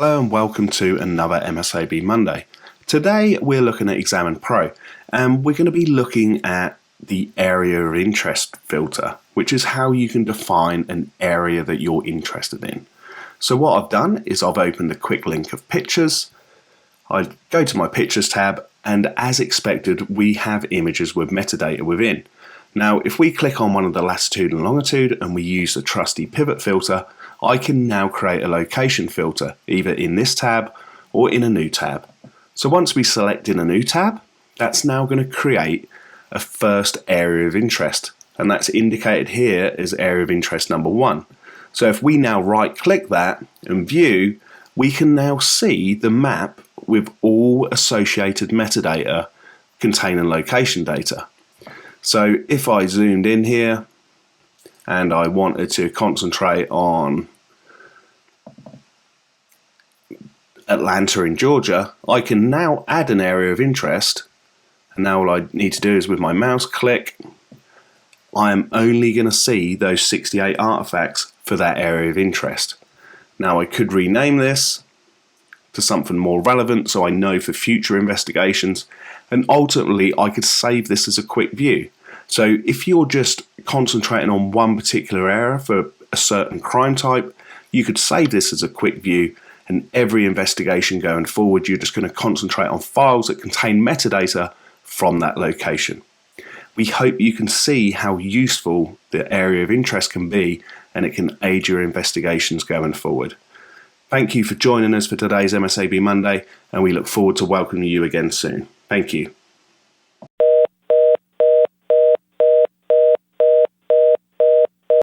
Hello and welcome to another MSAB Monday. Today we're looking at XAMN Pro and we're going to be looking at the area of interest filter, which is how you can define an area that you're interested in. So what I've done is I've opened a quick link of pictures. I go to my pictures tab and as expected we have images with metadata within. Now if we click on one of the latitude and longitude and we use the trusty pivot filter, I can now create a location filter either in this tab or in a new tab. So once we select in a new tab, that's now going to create a first area of interest, and that's indicated here as area of interest number 1. So if we now right click that and view, we can now see the map with all associated metadata containing location data. So if I zoomed in here and I wanted to concentrate on Atlanta in Georgia, I can now add an area of interest, and now all I need to do is with my mouse click, I am only going to see those 68 artifacts for that area of interest. Now I could rename this to something more relevant so I know for future investigations, and ultimately I could save this as a quick view. So if you're just concentrating on one particular area for a certain crime type, you could save this as a quick view, and every investigation going forward you're just going to concentrate on files that contain metadata from that location. We hope you can see how useful the area of interest can be, and it can aid your investigations going forward. Thank you for joining us for today's MSAB Monday, and we look forward to welcoming you again soon. Thank you.